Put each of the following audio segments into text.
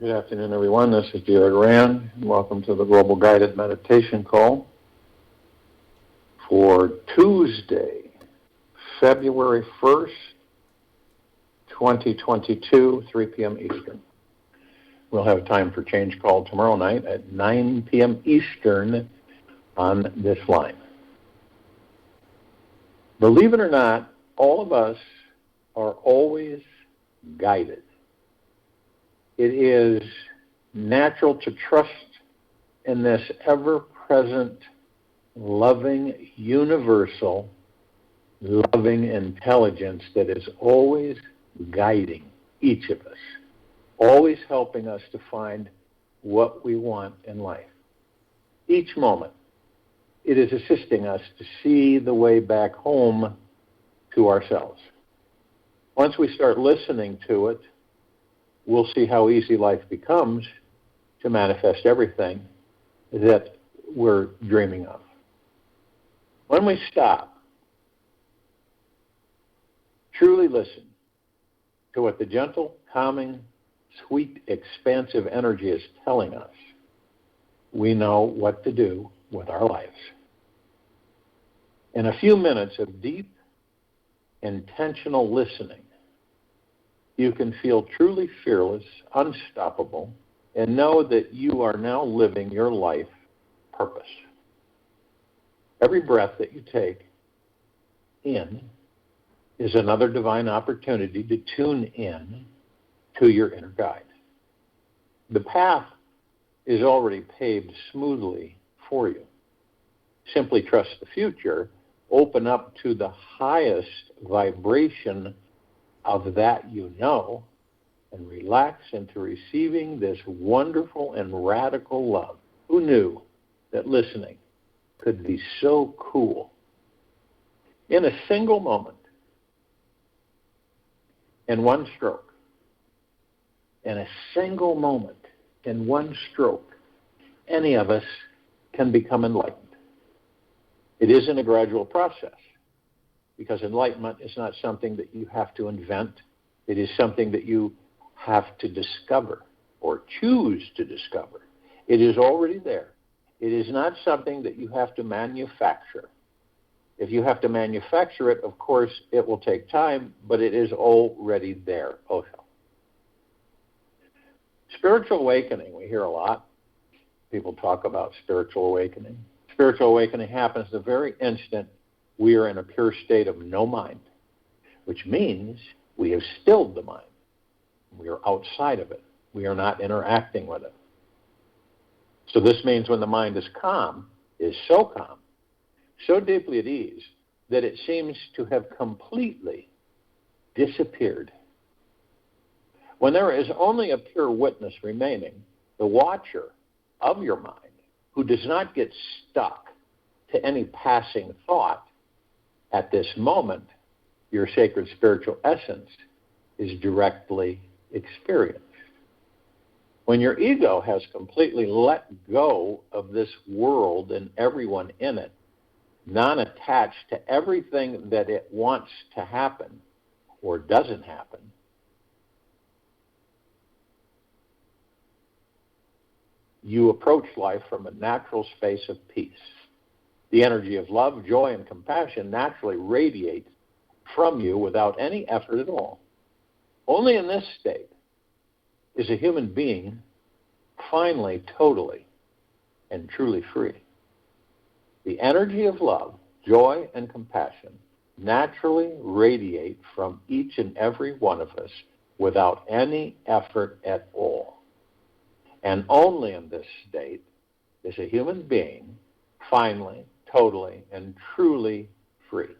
Good afternoon, everyone. This is Dealer Rand. Welcome to the Global Guided Meditation Call for Tuesday, February 1st, 2022, 3 p.m. Eastern. We'll have time for change call tomorrow night at 9 p.m. Eastern on this line. Believe it or not, all of us are always guided. It is natural to trust in this ever-present, loving, universal, loving intelligence that is always guiding each of us, always helping us to find what we want in life. Each moment, it is assisting us to see the way back home to ourselves. Once we start listening to it, we'll see how easy life becomes to manifest everything that we're dreaming of. When we stop, truly listen to what the gentle, calming, sweet, expansive energy is telling us, we know what to do with our lives. In a few minutes of deep, intentional listening, you can feel truly fearless, unstoppable, and know that you are now living your life purpose. Every breath that you take in is another divine opportunity to tune in to your inner guide. The path is already paved smoothly for you. Simply trust the future, open up to the highest vibration of that you know, and relax into receiving this wonderful and radical love. Who knew that listening could be so cool? In a single moment, in one stroke, in a single moment, in one stroke, any of us can become enlightened. It isn't a gradual process, because enlightenment is not something that you have to invent. It is something that you have to discover or choose to discover. It is already there. It is not something that you have to manufacture. If you have to manufacture it, of course, it will take time, but it is already there. Osho. Spiritual awakening, we hear a lot. People talk about spiritual awakening. Spiritual awakening happens the very instant we are in a pure state of no mind, which means we have stilled the mind. We are outside of it. We are not interacting with it. So this means when the mind is calm, is so calm, so deeply at ease, that it seems to have completely disappeared. When there is only a pure witness remaining, the watcher of your mind, who does not get stuck to any passing thought, at this moment, your sacred spiritual essence is directly experienced. When your ego has completely let go of this world and everyone in it, non-attached to everything that it wants to happen or doesn't happen, you approach life from a natural space of peace. The energy of love, joy, and compassion naturally radiates from you without any effort at all. Only in this state is a human being finally, totally, and truly free. The energy of love, joy, and compassion naturally radiate from each and every one of us without any effort at all. And only in this state is a human being finally, totally, and truly free.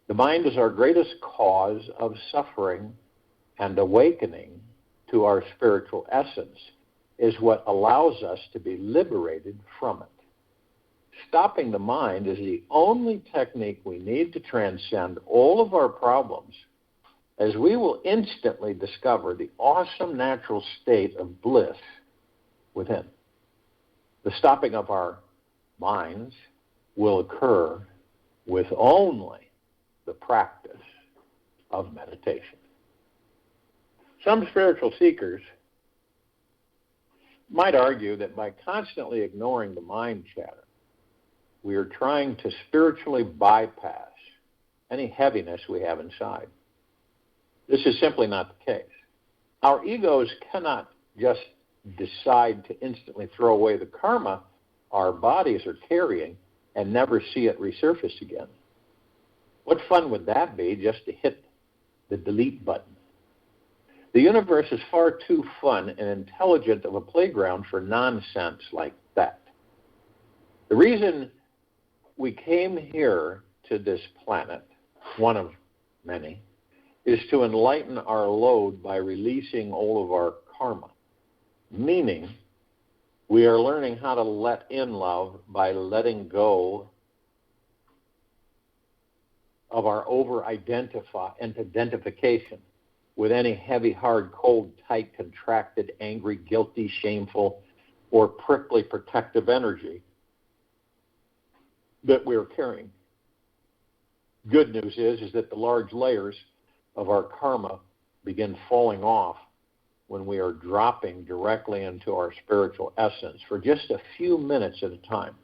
The mind is our greatest cause of suffering, and awakening to our spiritual essence is what allows us to be liberated from it. Stopping the mind is the only technique we need to transcend all of our problems, as we will instantly discover the awesome natural state of bliss within. The stopping of our minds will occur with only the practice of meditation. Some spiritual seekers Might argue that by constantly ignoring the mind chatter, we are trying to spiritually bypass any heaviness we have inside. This is simply not the case. Our egos cannot just decide to instantly throw away the karma our bodies are carrying and never see it resurface again. What fun would that be, just to hit the delete button? The universe is far too fun and intelligent of a playground for nonsense like that. The reason we came here to this planet, one of many, is to enlighten our load by releasing all of our karma. Meaning, we are learning how to let in love by letting go of our over-identification with any heavy, hard, cold, tight, contracted, angry, guilty, shameful, or prickly protective energy that we're carrying. Good news is that the large layers of our karma begin falling off when we are dropping directly into our spiritual essence for just a few minutes at a time.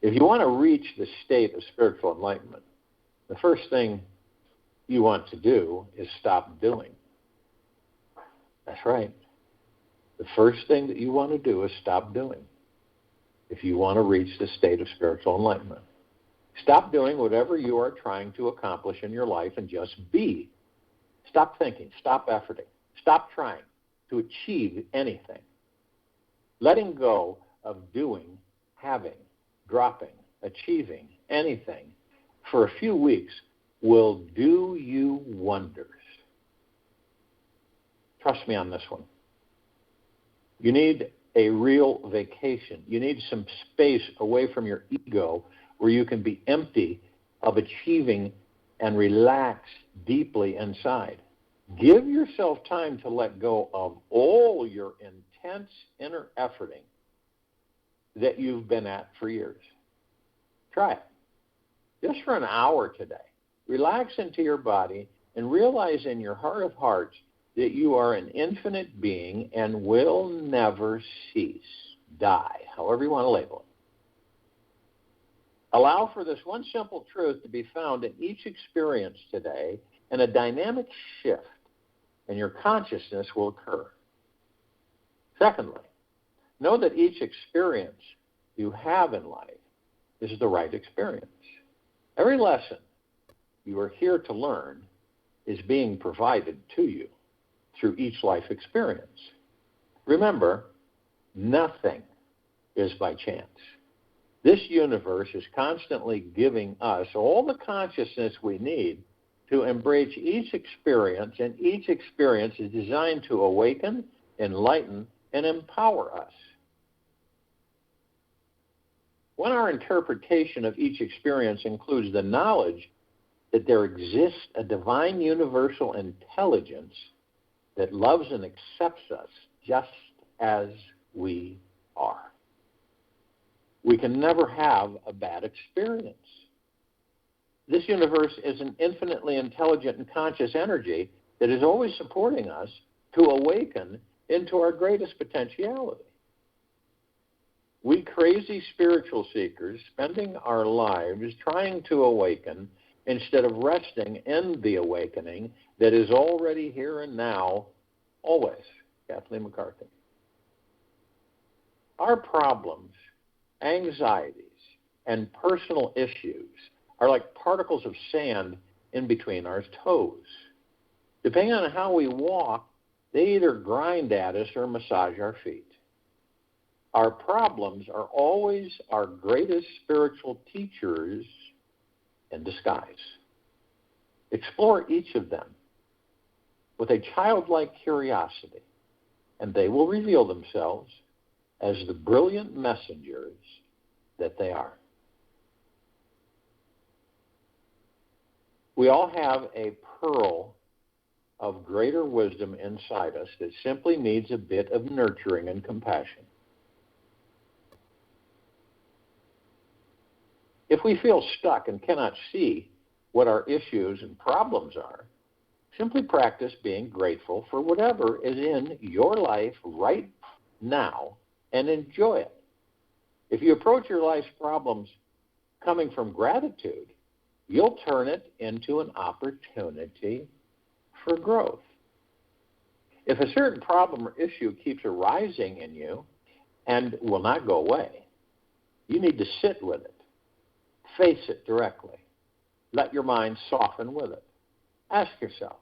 If you want to reach the state of spiritual enlightenment, the first thing you want to do is stop doing. That's right. The first thing that you want to do is stop doing if you want to reach the state of spiritual enlightenment. Stop doing whatever you are trying to accomplish in your life and just be. Stop thinking. Stop efforting. Stop trying to achieve anything. Letting go of doing, having, dropping, achieving anything for a few weeks will do you wonders. Trust me on this one. You need a real vacation. You need some space away from your ego where you can be empty of achieving and relax deeply inside. Give yourself time to let go of all your intense inner efforting that you've been at for years. Try it. Just for an hour today. Relax into your body and realize in your heart of hearts that you are an infinite being and will never cease, die, however you want to label it. Allow for this one simple truth to be found in each experience today, and a dynamic shift in your consciousness will occur. Secondly, know that each experience you have in life is the right experience. Every lesson you are here to learn is being provided to you through each life experience. Remember, nothing is by chance. This universe is constantly giving us all the consciousness we need to embrace each experience, and each experience is designed to awaken, enlighten, and empower us. When our interpretation of each experience includes the knowledge that there exists a divine universal intelligence that loves and accepts us just as we are, we can never have a bad experience. This universe is an infinitely intelligent and conscious energy that is always supporting us to awaken into our greatest potentiality. We crazy spiritual seekers spending our lives trying to awaken instead of resting in the awakening that is already here and now, always. Kathleen McCarthy. Our problems, anxieties, and personal issues are like particles of sand in between our toes. Depending on how we walk, they either grind at us or massage our feet. Our problems are always our greatest spiritual teachers in disguise. Explore each of them with a childlike curiosity, and they will reveal themselves as the brilliant messengers that they are. We all have a pearl of greater wisdom inside us that simply needs a bit of nurturing and compassion. If we feel stuck and cannot see what our issues and problems are, simply practice being grateful for whatever is in your life right now and enjoy it. If you approach your life's problems coming from gratitude, you'll turn it into an opportunity for growth. If a certain problem or issue keeps arising in you and will not go away, you need to sit with it, face it directly, let your mind soften with it. Ask yourself,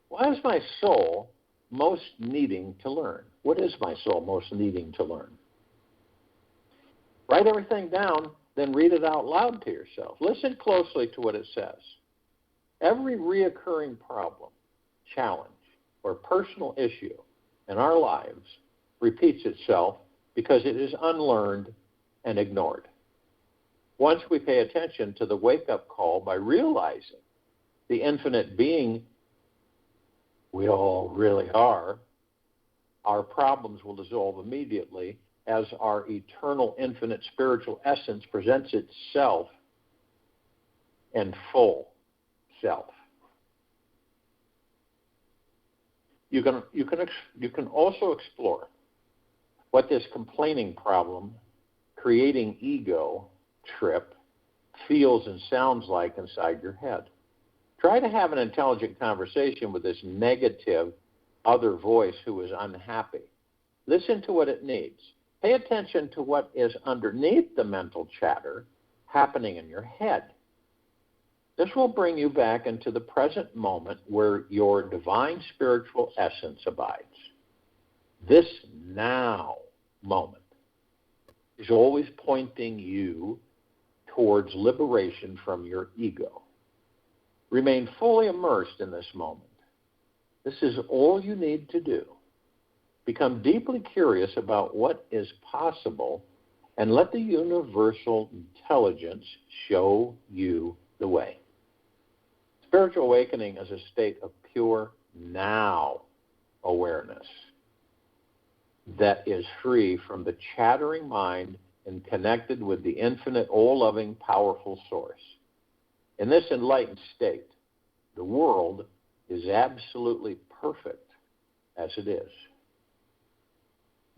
what is my soul most needing to learn? What is my soul most needing to learn? Write everything down, then read it out loud to yourself. Listen closely to what it says. Every reoccurring problem, challenge, or personal issue in our lives repeats itself because it is unlearned and ignored. Once we pay attention to the wake-up call by realizing the infinite being we all really are, our problems will dissolve immediately as our eternal infinite spiritual essence presents itself in full self. You can also explore what this complaining problem, creating ego trip, feels and sounds like inside your head. Try to have an intelligent conversation with this negative other voice who is unhappy. Listen to what it needs. Pay attention to what is underneath the mental chatter happening in your head. This will bring you back into the present moment where your divine spiritual essence abides. This now moment is always pointing you towards liberation from your ego. Remain fully immersed in this moment. This is all you need to do. Become deeply curious about what is possible and let the universal intelligence show you the way. Spiritual awakening is a state of pure now awareness that is free from the chattering mind and connected with the infinite, all-loving, powerful source. In this enlightened state, the world is absolutely perfect as it is.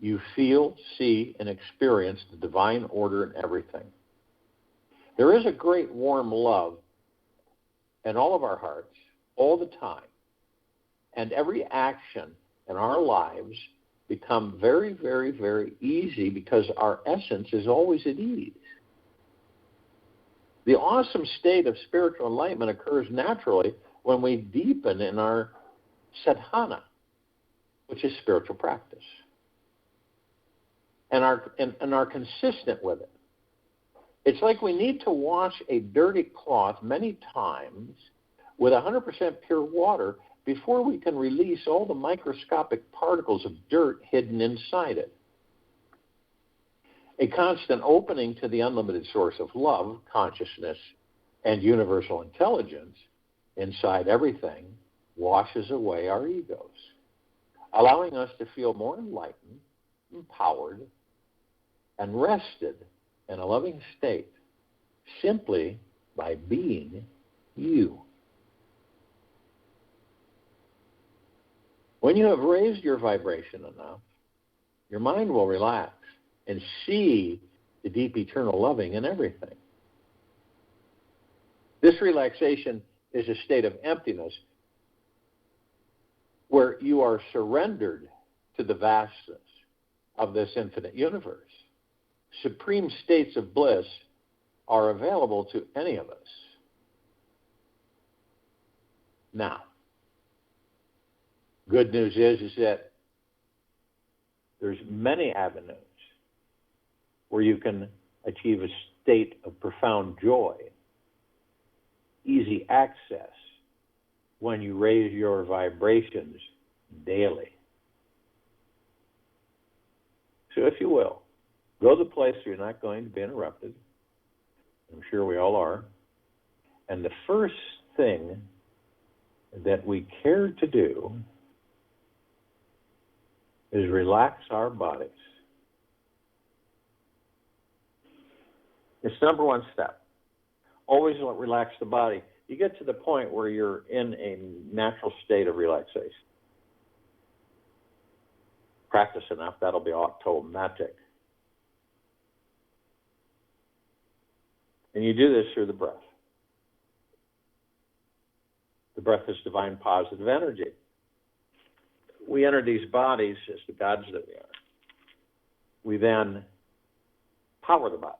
You feel, see, and experience the divine order in everything. There is a great warm love in all of our hearts, all the time. And every action in our lives become very, very, very easy because our essence is always at ease. The awesome state of spiritual enlightenment occurs naturally when we deepen in our sadhana, which is spiritual practice, and are consistent with it. It's like we need to wash a dirty cloth many times with 100% pure water before we can release all the microscopic particles of dirt hidden inside it. A constant opening to the unlimited source of love, consciousness, and universal intelligence inside everything washes away our egos, allowing us to feel more enlightened, empowered, and rested in a loving state simply by being you. When you have raised your vibration enough, your mind will relax and see the deep eternal loving in everything. This relaxation is a state of emptiness where you are surrendered to the vastness of this infinite universe. Supreme states of bliss are available to any of us. Now, good news is that there's many avenues where you can achieve a state of profound joy, easy access, when you raise your vibrations daily. So if you will, go to the place where you're not going to be interrupted. I'm sure we all are. And the first thing that we care to do is relax our bodies. It's number one step. Always relax the body. You get to the point where you're in a natural state of relaxation. Practice enough, that'll be automatic. And you do this through the breath. The breath is divine positive energy. We enter these bodies as the gods that we are. We then power the body.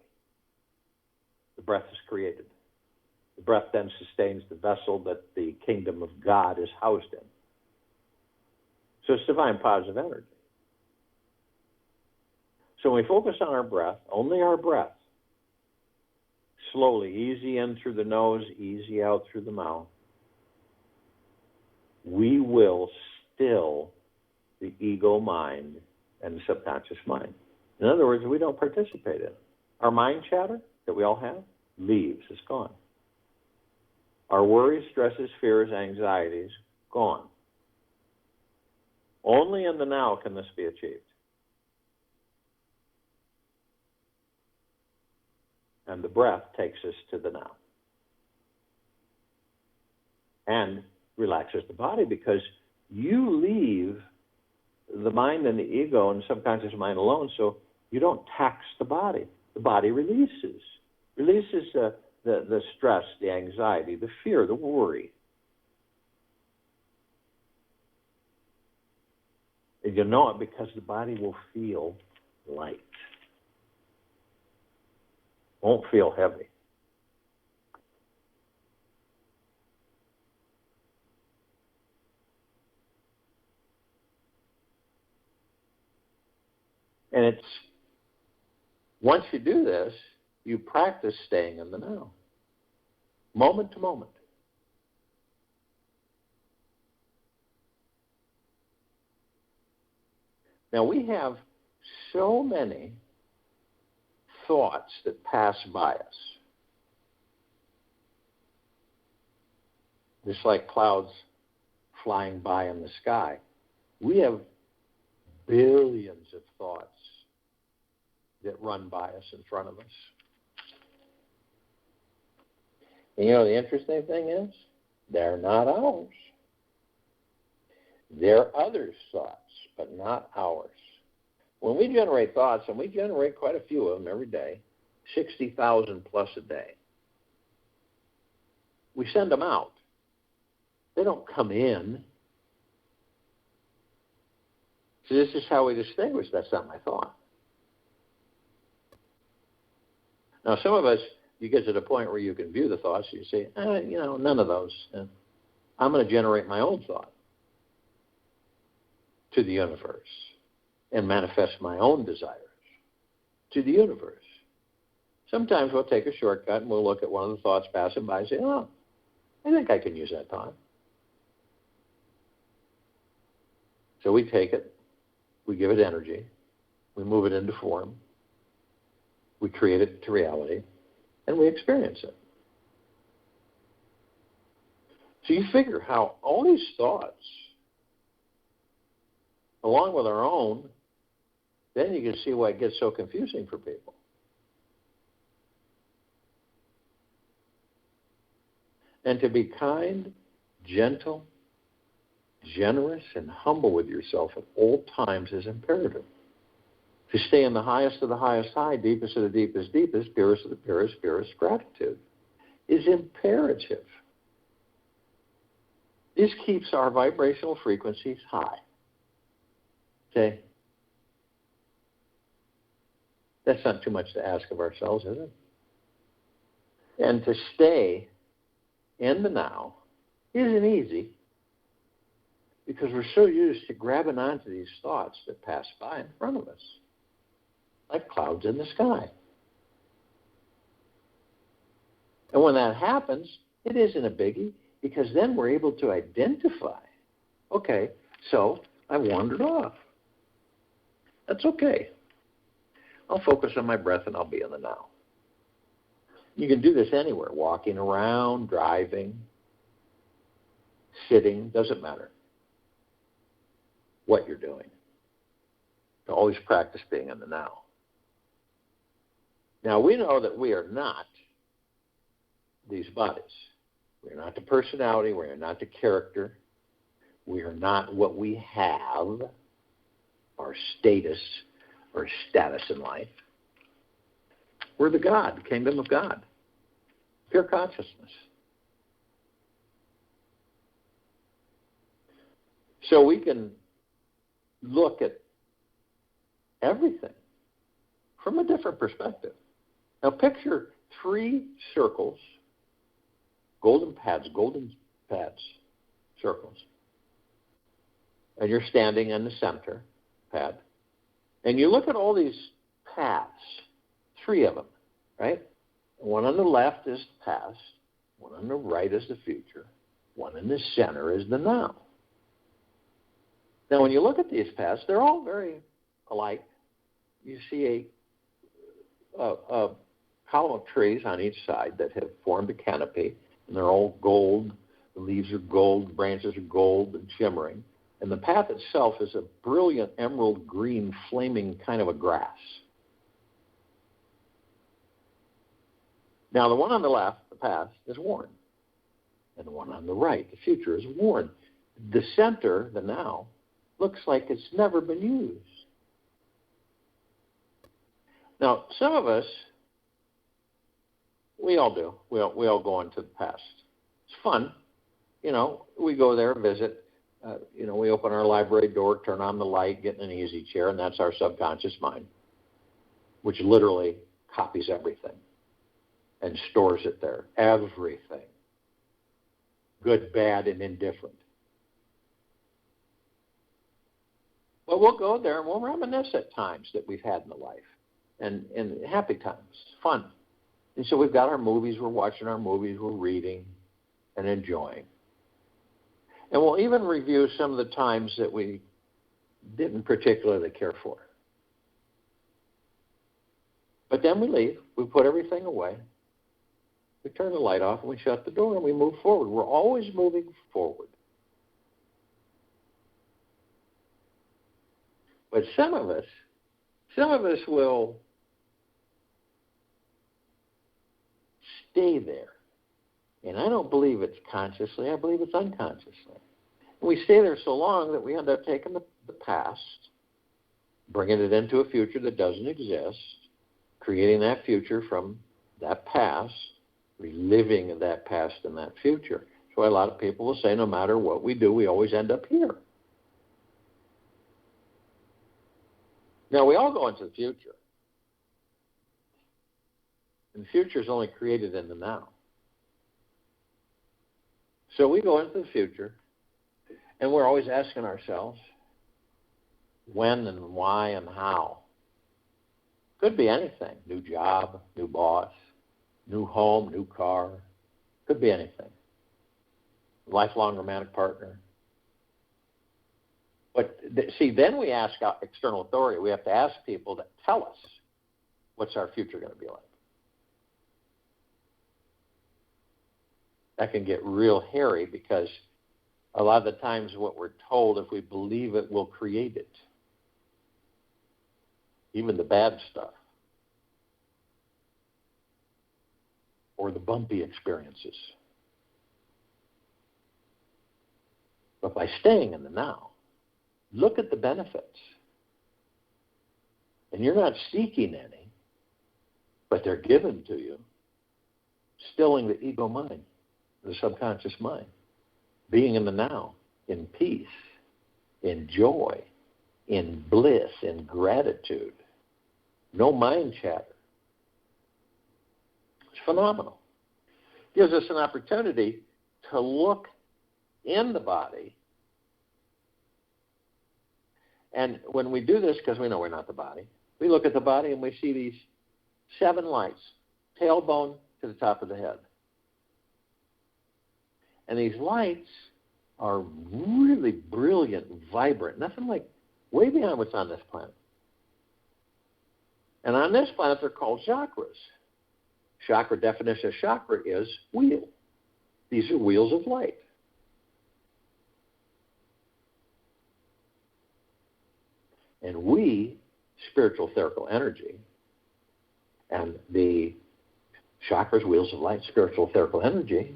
The breath is created. The breath then sustains the vessel that the kingdom of God is housed in. So it's divine positive energy. So when we focus on our breath, only our breath, slowly, easy in through the nose, easy out through the mouth, we will still the ego mind and the subconscious mind. In other words, we don't participate in it. Our mind chatter that we all have leaves, it's gone. Our worries, stresses, fears, anxieties, gone. Only in the now can this be achieved. And the breath takes us to the now. And relaxes the body, because you leave the mind and the ego and subconscious mind alone, so you don't tax the body. The body releases the stress, the anxiety, the fear, the worry. And you know it because the body will feel light. Won't feel heavy. And it's, once you do this, you practice staying in the now, moment to moment. Now, we have so many thoughts that pass by us, just like clouds flying by in the sky. We have billions of thoughts that run by us in front of us. And you know, the interesting thing is, they're not ours. They're others' thoughts, but not ours. When we generate thoughts, and we generate quite a few of them every day, 60,000 plus a day, we send them out. They don't come in. So this is how we distinguish, that's not my thought. Now, some of us, you get to the point where you can view the thoughts, and you say, none of those. I'm going to generate my own thought to the universe and manifest my own desires to the universe. Sometimes we'll take a shortcut and we'll look at one of the thoughts passing by and say, I think I can use that thought. So we take it, we give it energy, we move it into form, we create it to reality, and we experience it. So you figure how all these thoughts, along with our own, then you can see why it gets so confusing for people. And to be kind, gentle, generous, and humble with yourself at all times is imperative. To stay in the highest of the highest high, deepest of the deepest deepest, purest of the purest purest gratitude is imperative. This keeps our vibrational frequencies high. Okay? That's not too much to ask of ourselves, is it? And to stay in the now isn't easy, because we're so used to grabbing onto these thoughts that pass by in front of us, like clouds in the sky. And when that happens, it isn't a biggie, because then we're able to identify, okay, so I wandered off. That's okay. I'll focus on my breath and I'll be in the now. You can do this anywhere, walking around, driving, sitting, doesn't matter what you're doing. To always practice being in the now. Now, we know that we are not these bodies. We are not the personality. We are not the character. We are not what we have. or status or status in life. We're the God, kingdom of God, pure consciousness. So we can look at everything from a different perspective. Now picture 3 circles, golden pads, circles. And you're standing in the center pad. And you look at all these paths, 3 of them, right? One on the left is the past, one on the right is the future, one in the center is the now. Now, when you look at these paths, they're all very alike. You see a column of trees on each side that have formed a canopy, and they're all gold. The leaves are gold, the branches are gold and shimmering. And the path itself is a brilliant emerald green, flaming kind of a grass. Now, the one on the left, the past, is worn. And the one on the right, the future, is worn. The center, the now, looks like it's never been used. Now, some of us, we all do. We all go into the past. It's fun. We go there, visit. We open our library door, turn on the light, get in an easy chair, and that's our subconscious mind, which literally copies everything and stores it there. Everything. Good, bad, and indifferent. Well, we'll go there and we'll reminisce at times that we've had in the life, and happy times, fun. And so we've got our movies, we're watching our movies, we're reading and enjoying. And we'll even review some of the times that we didn't particularly care for. But then we leave, we put everything away, we turn the light off, and we shut the door, and we move forward. We're always moving forward. But some of us will stay there. And I don't believe it's consciously, I believe it's unconsciously. And we stay there so long that we end up taking the past, bringing it into a future that doesn't exist, creating that future from that past, reliving that past and that future. That's why a lot of people will say no matter what we do, we always end up here. Now, we all go into the future. And the future is only created in the now. So we go into the future, and we're always asking ourselves, when and why and how. Could be anything. New job, new boss, new home, new car. Could be anything. Lifelong romantic partner. But see, then we ask external authority. We have to ask people to tell us what's our future going to be like. That can get real hairy because a lot of the times what we're told, if we believe it, we'll create it. Even the bad stuff. Or the bumpy experiences. But by staying in the now, look at the benefits. And you're not seeking any, but they're given to you, stilling the ego mind, the subconscious mind, being in the now, in peace, in joy, in bliss, in gratitude. No mind chatter. It's phenomenal. Gives us an opportunity to look in the body. And when we do this, because we know we're not the body, we look at the body and we see these 7 lights, tailbone to the top of the head. And these lights are really brilliant and vibrant, nothing like way beyond what's on this planet. And on this planet, they're called chakras. Chakra definition of chakra is wheel. These are wheels of light. And we, spiritual etherical energy, and the chakras, wheels of light, spiritual etherical energy,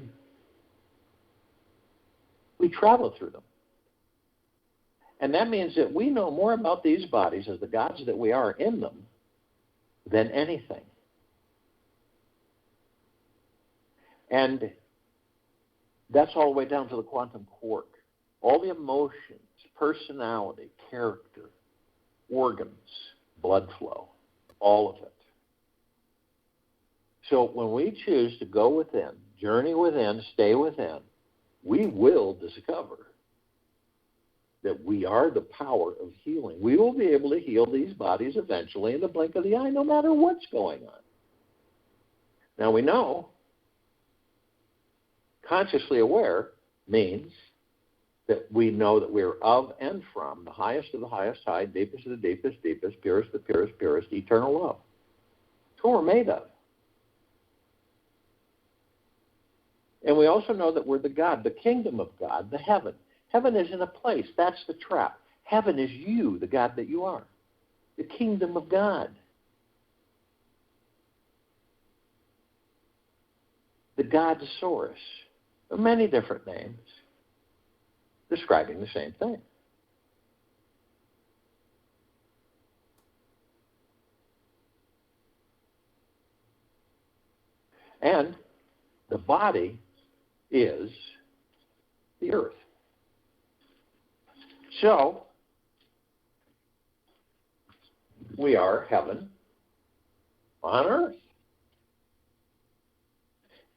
we travel through them. And that means that we know more about these bodies as the gods that we are in them than anything. And that's all the way down to the quantum quark. All the emotions, personality, character, organs, blood flow, all of it. So when we choose to go within, journey within, stay within, we will discover that we are the power of healing. We will be able to heal these bodies eventually in the blink of the eye, no matter what's going on. Now we know consciously aware means that we know that we're of and from the highest of the highest high, deepest of the deepest, deepest, purest of the purest, purest, eternal love. It's what we're made of. And we also know that we're the God, the kingdom of God, the heaven. Heaven isn't a place. That's the trap. Heaven is you, the God that you are. The kingdom of God. The God-source. Many different names describing the same thing. And the body is the earth. So, we are heaven on earth.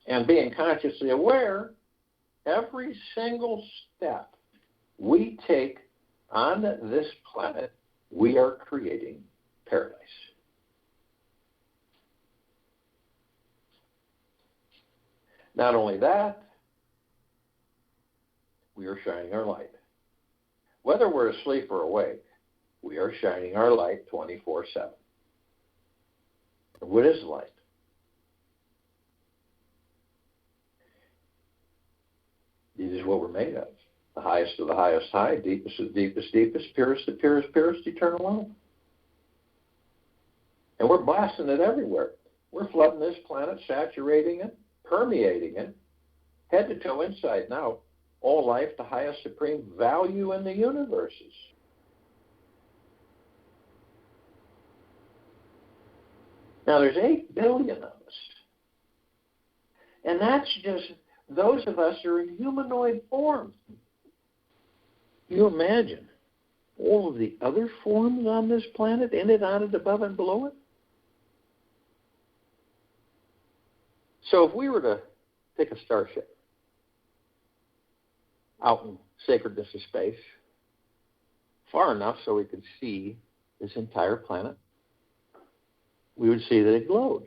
And being consciously aware, every single step we take on this planet, we are creating paradise. Not only that, we are shining our light. Whether we're asleep or awake, we are shining our light 24/7. And what is light? It is what we're made of. The highest of the highest high, deepest of the deepest, deepest, purest of purest, purest, eternal love. And we're blasting it everywhere. We're flooding this planet, saturating it, permeating it, head to toe, inside and out. All life, the highest supreme value in the universes. Now, there's 8 billion of us. And that's just those of us who are in humanoid form. You imagine all of the other forms on this planet, in it, on it, above and below it? So if we were to take a starship out in sacredness of space, far enough so we could see this entire planet, we would see that it glowed.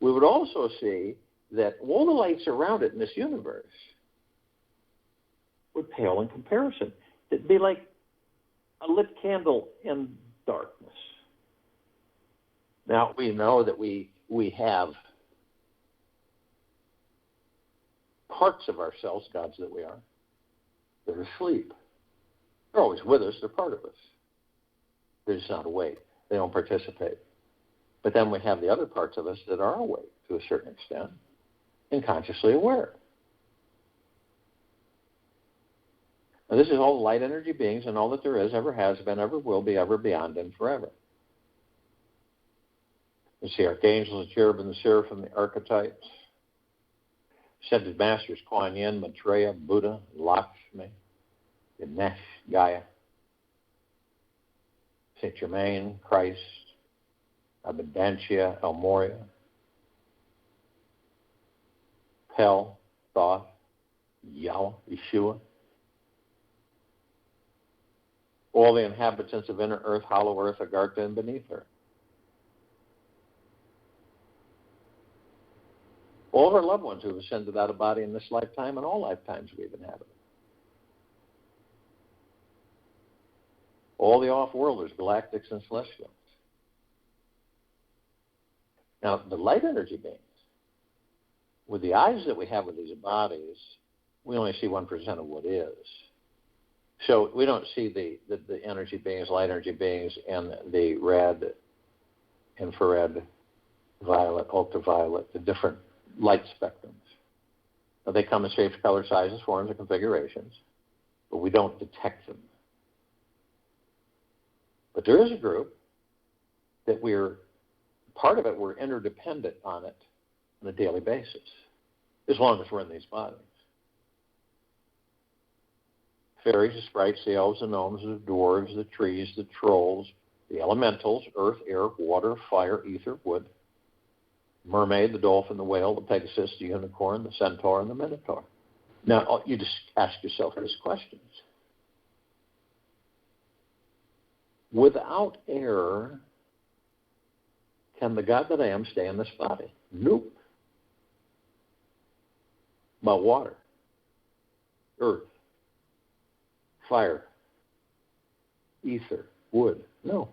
We would also see that all the lights around it in this universe would pale in comparison. It'd be like a lit candle in darkness. Now, we know that we have parts of ourselves, gods that we are, that are asleep. They're always with us. They're part of us. They're just not awake. They don't participate. But then we have the other parts of us that are awake to a certain extent and consciously aware. Now, this is all the light energy beings and all that there is, ever has been, ever will be, ever beyond, and forever. You see archangels, the cherubim, the seraphim, the archetypes, ascended masters, Kuan Yin, Maitreya, Buddha, Lakshmi, Ganesh, Gaia, Saint Germain, Christ, Abundantia, El Moria, Hell, Thoth, Yahweh, Yeshua, all the inhabitants of inner earth, hollow earth, Agartha, and beneath her. All of our loved ones who have ascended out of body in this lifetime and all lifetimes we've inhabited. All the off-worlders, galactics, and celestials. Now, the light energy beings, with the eyes that we have with these bodies, we only see 1% of what is. So we don't see the energy beings, light energy beings, and the red, infrared, violet, ultraviolet, the different light spectrums. Now, they come in shapes, colors, sizes, forms, and configurations. but we don't detect them. But there is a group that part of it, we're interdependent on it on a daily basis, as long as we're in these bodies. Fairies, the sprites, the elves, the gnomes, the dwarves, the trees, the trolls, the elementals, earth, air, water, fire, ether, wood, mermaid, the dolphin, the whale, the pegasus, the unicorn, the centaur, and the minotaur. Now, you just ask yourself these questions. Without air, can the God that I am stay in this body? Nope. About water, earth, fire, ether, wood? No.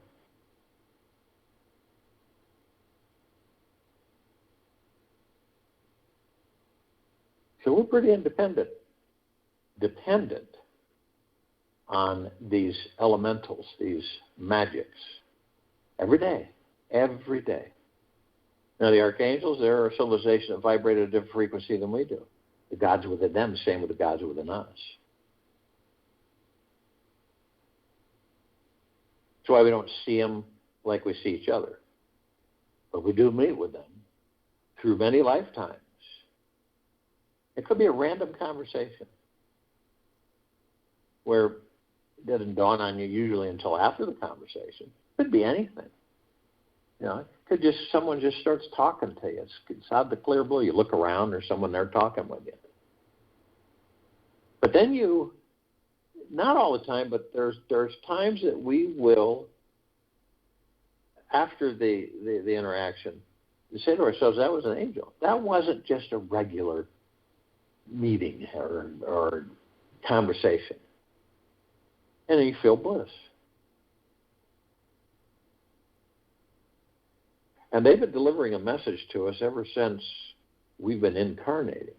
So we're pretty independent, dependent on these elementals, these magics, every day. Every day. Now, the archangels, they're a civilization that vibrate at a different frequency than we do. The gods within them, same with the gods within us. That's why we don't see them like we see each other. But we do meet with them through many lifetimes. It could be a random conversation where it doesn't dawn on you usually until after the conversation. It could be anything. You know, it could just, someone just starts talking to you. It's out the clear blue. You look around, there's someone there talking with you. But then not all the time, but there's times that we will, after the interaction, say to ourselves, that was an angel. That wasn't just a regular meeting or conversation. And then you feel bliss. And they've been delivering a message to us ever since we've been incarnating.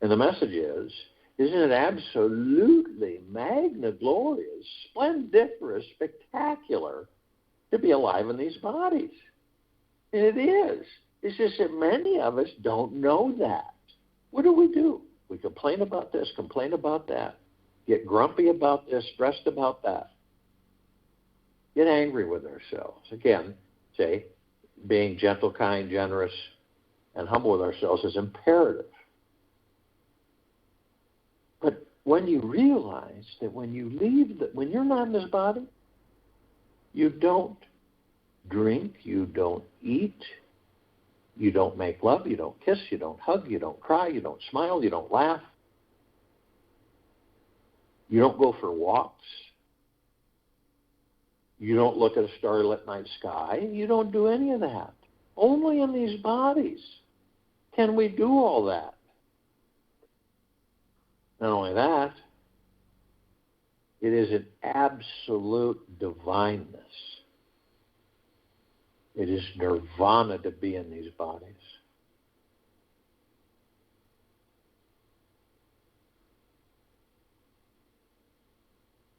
And the message is, isn't it absolutely magna-glorious, splendiferous, spectacular to be alive in these bodies? And it is. It's just that many of us don't know that. What do? We complain about this, complain about that, get grumpy about this, stressed about that, get angry with ourselves. Again, say, being gentle, kind, generous, and humble with ourselves is imperative. But when you realize that when you leave, when you're not in this body, you don't drink, you don't eat, you don't make love, you don't kiss, you don't hug, you don't cry, you don't smile, you don't laugh, you don't go for walks, you don't look at a starlit night sky. You don't do any of that. Only in these bodies can we do all that. Not only that, it is an absolute divineness. It is nirvana to be in these bodies.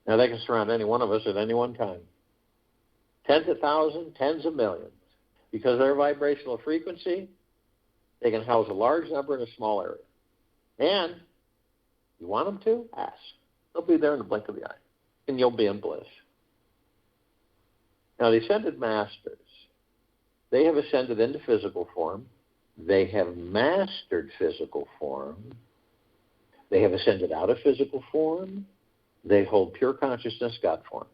Now, they can surround any one of us at any one time. Tens of thousands, tens of millions. Because of their vibrational frequency, they can house a large number in a small area. And you want them to? Ask. They'll be there in the blink of the eye. And you'll be in bliss. Now, the ascended masters, they have ascended into physical form. They have mastered physical form. They have ascended out of physical form. They hold pure consciousness, God form.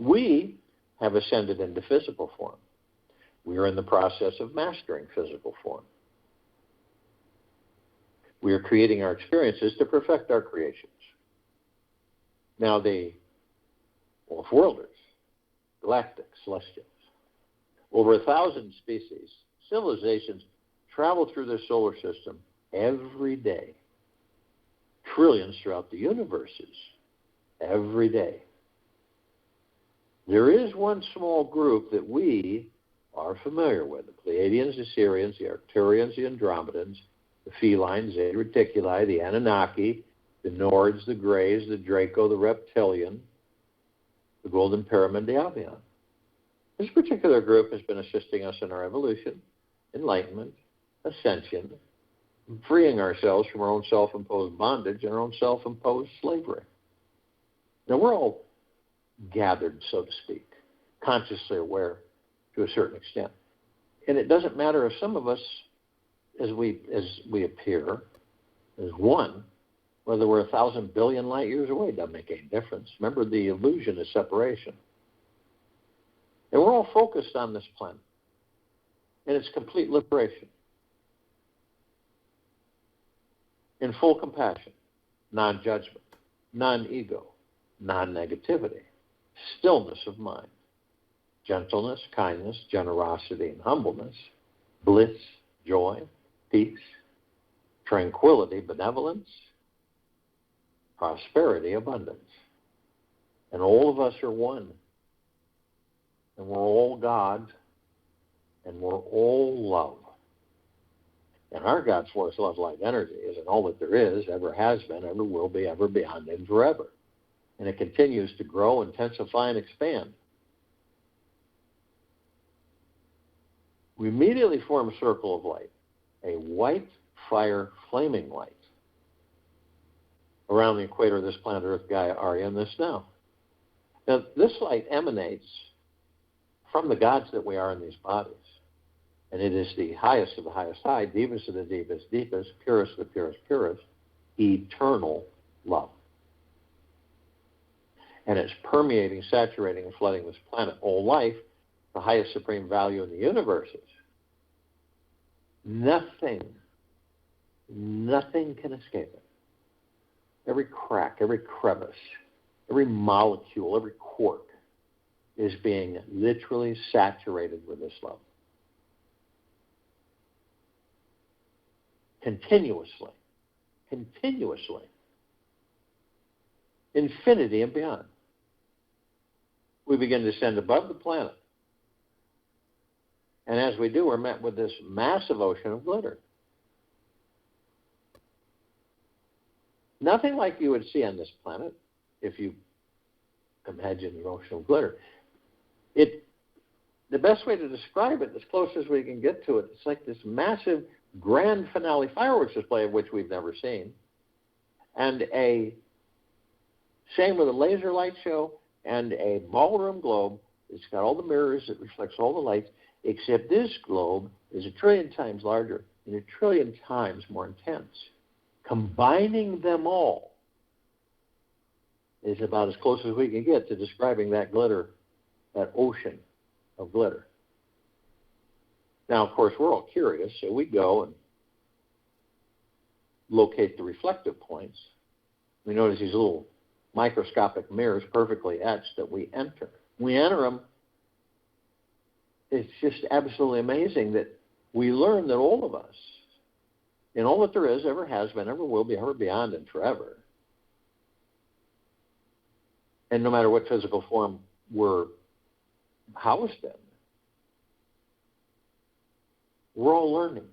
We have ascended into physical form. We are in the process of mastering physical form. We are creating our experiences to perfect our creations. Now, the off-worlders, galactic, celestials, over 1,000 species, civilizations travel through their solar system every day. Trillions throughout the universes every day. There is one small group that we are familiar with, the Pleiadians, the Sirians, the Arcturians, the Andromedans, the Felines, the Reticuli, the Anunnaki, the Nords, the Greys, the Draco, the Reptilian, the Golden Pyramid, the Albion. This particular group has been assisting us in our evolution, enlightenment, ascension, freeing ourselves from our own self-imposed bondage and our own self-imposed slavery. Now, we're all gathered, so to speak, consciously aware to a certain extent. And it doesn't matter if some of us, as we appear as one, whether we're 1,000 billion light years away, doesn't make any difference. Remember, the illusion is separation. And we're all focused on this planet. And it's complete liberation. In full compassion, non-judgment, non-ego, non-negativity, stillness of mind, gentleness, kindness, generosity, and humbleness, bliss, joy, peace, tranquility, benevolence, prosperity, abundance. And all of us are one. And we're all God, and we're all love. And our God force, love, light, energy isn't all that there is, ever has been, ever will be, ever beyond, and forever. And it continues to grow, intensify, and expand. We immediately form a circle of light, a white fire flaming light, around the equator of this planet Earth, Gaia, Arya, and this now. Now, this light emanates from the gods that we are in these bodies. And it is the highest of the highest high, deepest of the deepest deepest, purest of the purest purest, eternal love. And it's permeating, saturating, and flooding this planet. All life, the highest supreme value in the universe is. Nothing can escape it. Every crack, every crevice, every molecule, every quark is being literally saturated with this love. Continuously. Infinity and beyond. We begin to ascend above the planet. And as we do, we're met with this massive ocean of glitter. Nothing like you would see on this planet if you imagine an ocean of glitter. The best way to describe it, as close as we can get to it, it's like this massive grand finale fireworks display of which we've never seen, and same with a laser light show and a ballroom globe. It's got all the mirrors, it reflects all the lights, except this globe is 1 trillion times larger and 1 trillion times more intense. Combining them all is about as close as we can get to describing that glitter, that ocean of glitter. Now, of course, we're all curious, so we go and locate the reflective points. We notice these little microscopic mirrors perfectly etched that we enter. We enter them. It's just absolutely amazing that we learn that all of us, in all that there is, ever has been, ever will be, ever beyond, and forever, and no matter what physical form we're housed in, we're all learning,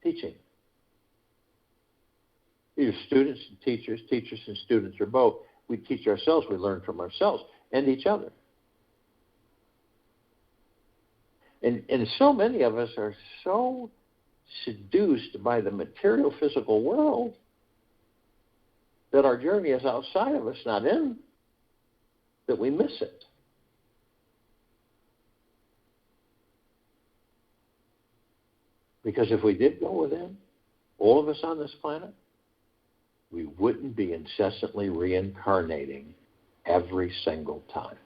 teaching. Either students and teachers and students, or both. We teach ourselves, we learn from ourselves and each other. And so many of us are so seduced by the material physical world that our journey is outside of us, not in, that we miss it. Because if we did go within, all of us on this planet, we wouldn't be incessantly reincarnating every single time.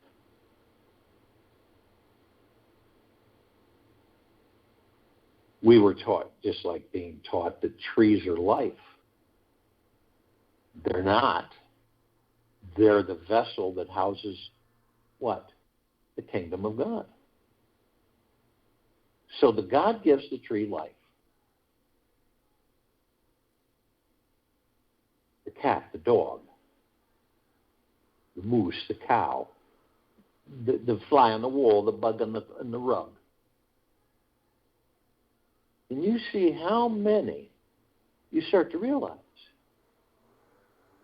We were taught, just like being taught, that trees are life. They're not. They're the vessel that houses what? The kingdom of God. So the God gives the tree life. The cat, the dog, the moose, the cow, the fly on the wall, the bug on the rug. And you see how many you start to realize.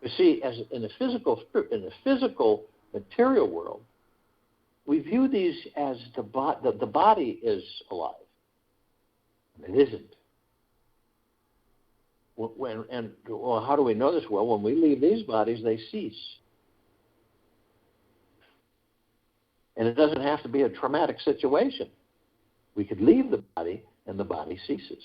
You see, as in the physical material world, we view these as the body is alive. And it isn't. How do we know this? Well, when we leave these bodies, they cease. And it doesn't have to be a traumatic situation. We could leave the body, and the body ceases.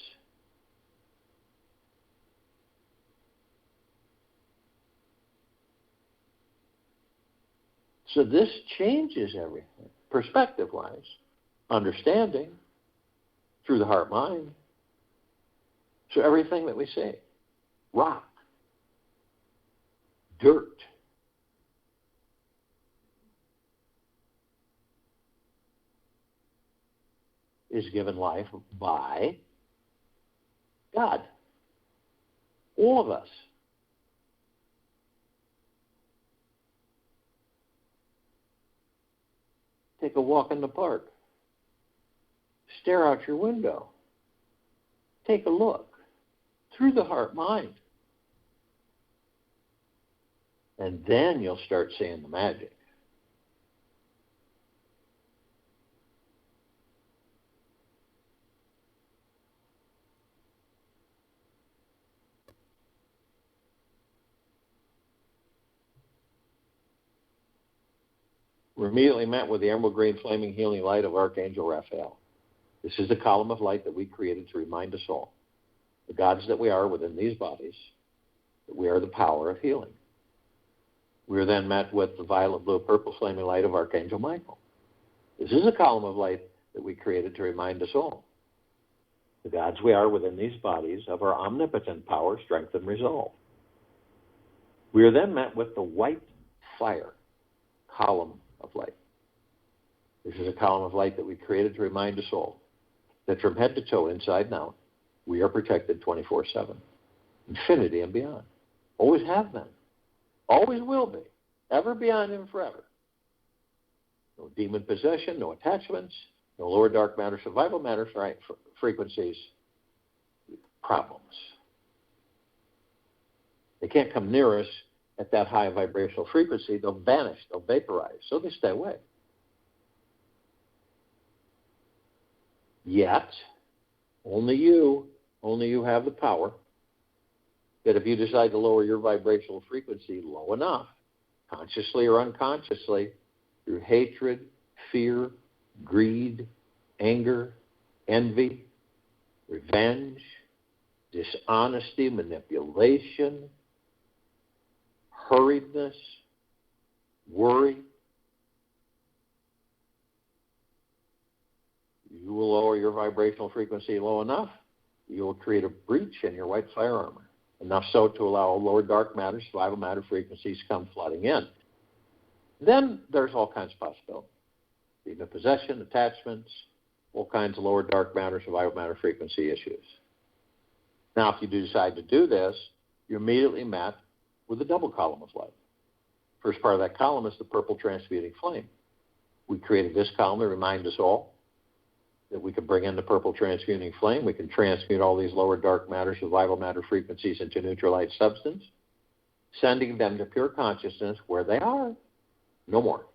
So this changes everything, perspective-wise, understanding, through the heart-mind. So everything that we say, rock, dirt, is given life by God. All of us. Take a walk in the park. Stare out your window. Take a look through the heart-mind. And then you'll start seeing the magic. We're immediately met with the emerald green flaming healing light of Archangel Raphael. This is the column of light that we created to remind us all, the gods that we are within these bodies, that we are the power of healing. We are then met with the violet, blue, purple flaming light of Archangel Michael. This is a column of light that we created to remind us all, the gods we are within these bodies, of our omnipotent power, strength, and resolve. We are then met with the white fire column of light. This is a column of light that we created to remind us all that from head to toe, inside and out, we are protected 24/7, infinity and beyond. Always have been, always will be, ever, beyond, and forever. No demon possession, no attachments, no lower dark matter, survival matter frequencies, problems. They can't come near us at that high vibrational frequency. They'll vanish, they'll vaporize, so they stay away. Yet, only you have the power that if you decide to lower your vibrational frequency low enough, consciously or unconsciously, through hatred, fear, greed, anger, envy, revenge, dishonesty, manipulation, hurriedness, worry, you will lower your vibrational frequency low enough, you will create a breach in your white fire armor, enough so to allow lower dark matter, survival matter frequencies to come flooding in. Then there's all kinds of possibilities. Demon possession, attachments, all kinds of lower dark matter, survival matter frequency issues. Now, if you do decide to do this, you're immediately met with a double column of light. First part of that column is the purple transmuting flame. We created this column to remind us all that we can bring in the purple transmuting flame. We can transmute all these lower dark matter, survival matter frequencies into neutral light substance, sending them to pure consciousness where they are. No more.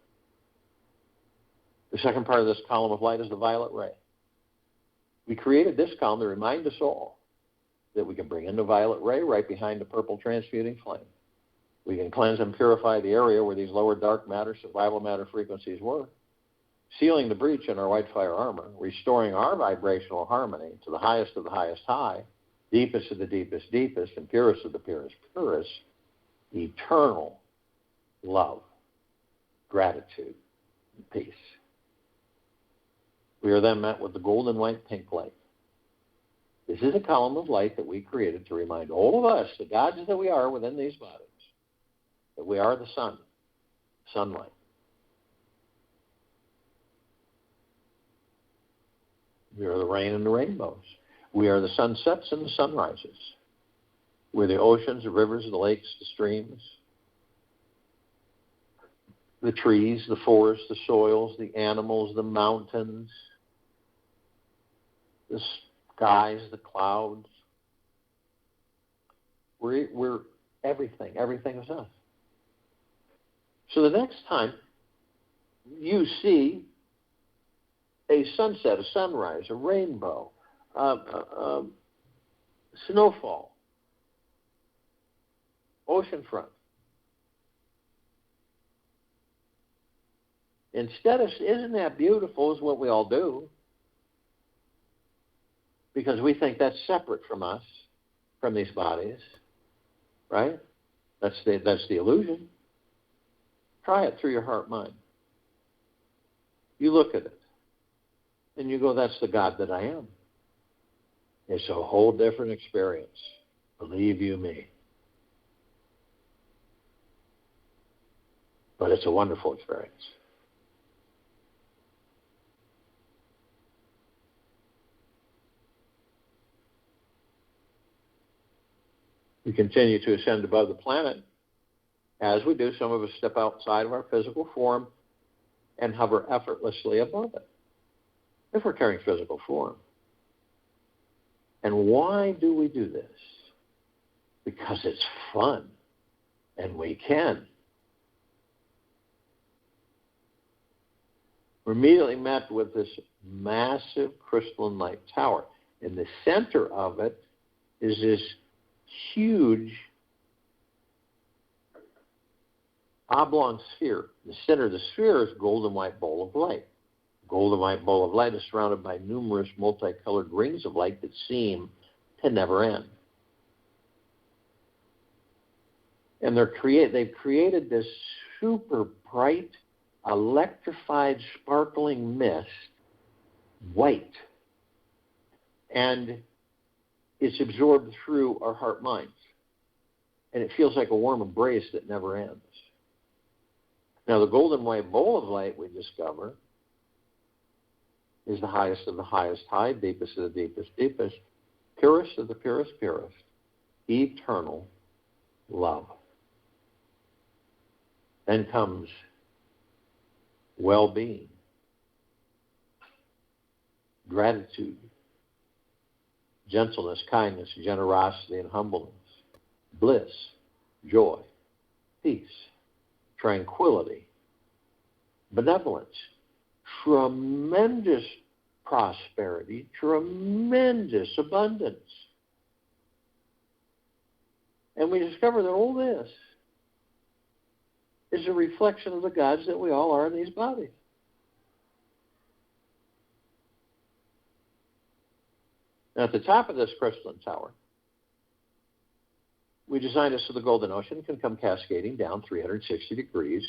The second part of this column of light is the violet ray. We created this column to remind us all that we can bring in the violet ray right behind the purple transmuting flame. We can cleanse and purify the area where these lower dark matter, survival matter frequencies were, sealing the breach in our white fire armor, restoring our vibrational harmony to the highest of the highest high, deepest of the deepest deepest, and purest of the purest purest, eternal love, gratitude, and peace. We are then met with the golden white pink light. This is a column of light that we created to remind all of us, the gods that we are within these bodies, that we are the sun, sunlight. We are the rain and the rainbows. We are the sunsets and the sunrises. We're the oceans, the rivers, the lakes, the streams, the trees, the forests, the soils, the animals, the mountains, the skies, the clouds. We're everything. Everything is us. So the next time you see a sunset, a sunrise, a rainbow, snowfall, oceanfront. Instead of, isn't that beautiful, is what we all do, because we think that's separate from us, from these bodies, right? That's the illusion. Try it through your heart mind. You look at it, and you go, that's the God that I am. It's a whole different experience. Believe you me. But it's a wonderful experience. We continue to ascend above the planet. As we do, some of us step outside of our physical form and hover effortlessly above it, if we're carrying physical form. And why do we do this? Because it's fun, and we can. We're immediately met with this massive crystalline light tower. In the center of it is this huge oblong sphere. In the center of the sphere is a golden white bowl of light. The golden white bowl of light is surrounded by numerous multicolored rings of light that seem to never end. And they've created this super bright, electrified, sparkling mist, white. And it's absorbed through our heart minds. And it feels like a warm embrace that never ends. Now, the golden white bowl of light, we discover, is the highest of the highest high, deepest of the deepest deepest, purest of the purest purest, eternal love. Then comes well-being, gratitude, gentleness, kindness, generosity, and humbleness, bliss, joy, peace, tranquility, benevolence, tremendous prosperity, tremendous abundance. And we discover that all this is a reflection of the gods that we all are in these bodies. Now, at the top of this crystalline tower, we designed it so the golden ocean can come cascading down 360 degrees,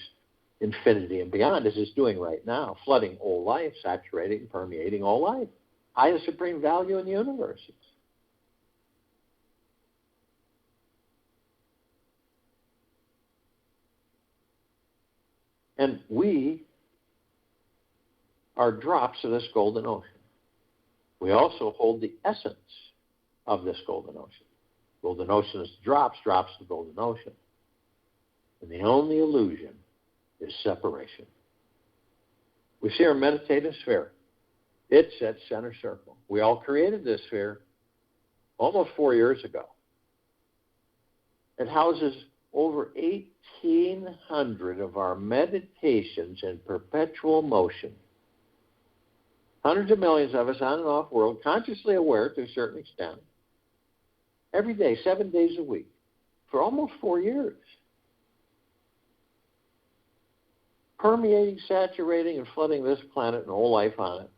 infinity and beyond, as it's doing right now, flooding all life, saturating, permeating all life. Highest supreme value in the universe. And we are drops of this golden ocean. We also hold the essence of this golden ocean. Golden ocean is drops, drops the golden ocean. And the only illusion is separation. We see our meditative sphere. It's at center circle. We all created this sphere almost 4 years ago. It houses over 1,800 of our meditations in perpetual motion. Hundreds of millions of us on and off world, consciously aware to a certain extent, every day, 7 days a week, for almost 4 years. Permeating, saturating, and flooding this planet and all life on it,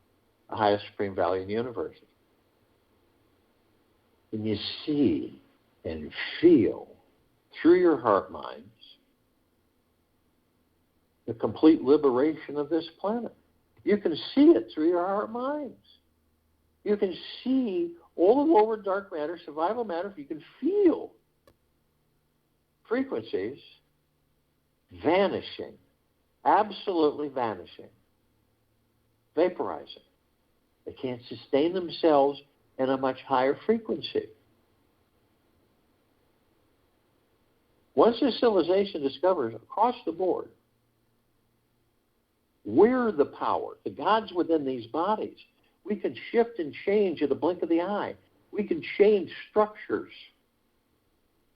the highest supreme value in the universe. And you see and feel through your heart minds the complete liberation of this planet. You can see it through your heart minds. You can see all the lower dark matter, survival matter. You can feel frequencies vanishing, absolutely vanishing, vaporizing. They can't sustain themselves in a much higher frequency. Once this civilization discovers across the board, we're the power, the gods within these bodies. We can shift and change at a blink of the eye. We can change structures,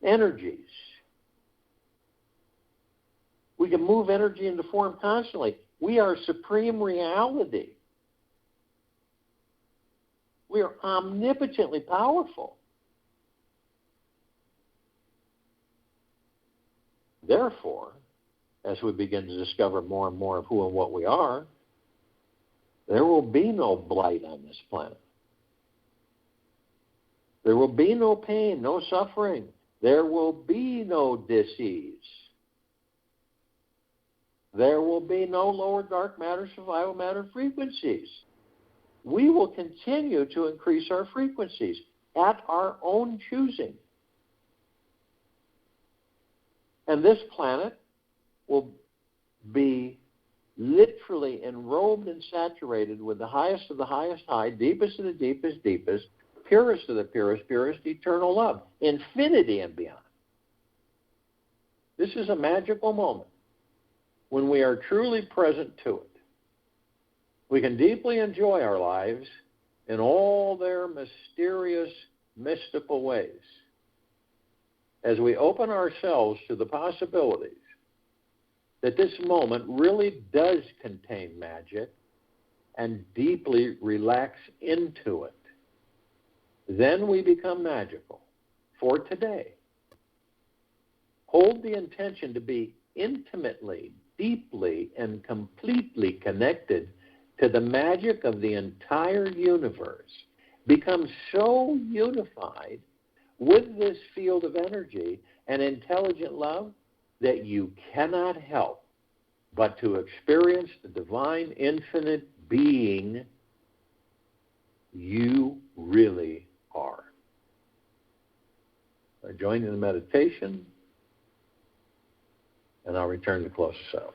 energies. We can move energy into form constantly. We are supreme reality. We are omnipotently powerful. Therefore, as we begin to discover more and more of who and what we are, there will be no blight on this planet. There will be no pain, no suffering. There will be no disease. There will be no lower dark matter, survival matter frequencies. We will continue to increase our frequencies at our own choosing. And this planet will be literally enrobed and saturated with the highest of the highest high, deepest of the deepest deepest, purest of the purest purest, eternal love, infinity and beyond. This is a magical moment when we are truly present to it. We can deeply enjoy our lives in all their mysterious, mystical ways as we open ourselves to the possibilities that this moment really does contain magic and deeply relax into it. Then we become magical for today. Hold the intention to be intimately, deeply, and completely connected to the magic of the entire universe. Become so unified with this field of energy and intelligent love that you cannot help but to experience the divine infinite being you really are. I join in the meditation, and I'll return to close us out.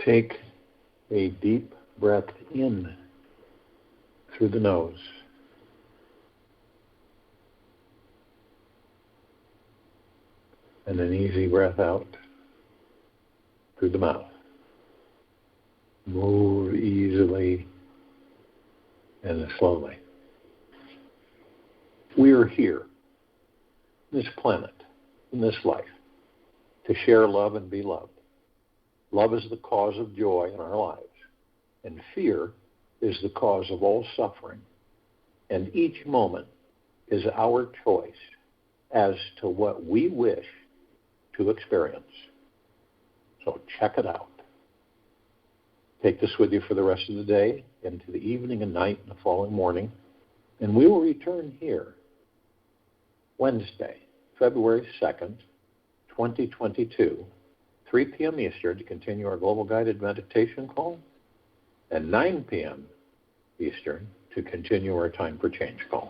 Take a deep breath in through the nose. And an easy breath out through the mouth. Move easily and slowly. We are here, this planet, in this life, to share love and be loved. Love is the cause of joy in our lives, and fear is the cause of all suffering. And each moment is our choice as to what we wish to experience. So check it out. Take this with you for the rest of the day, into the evening and night and the following morning, and we will return here Wednesday, February 2nd, 2022, 3 p.m. Eastern, to continue our Global Guided Meditation call, and 9 p.m. Eastern to continue our Time for Change call.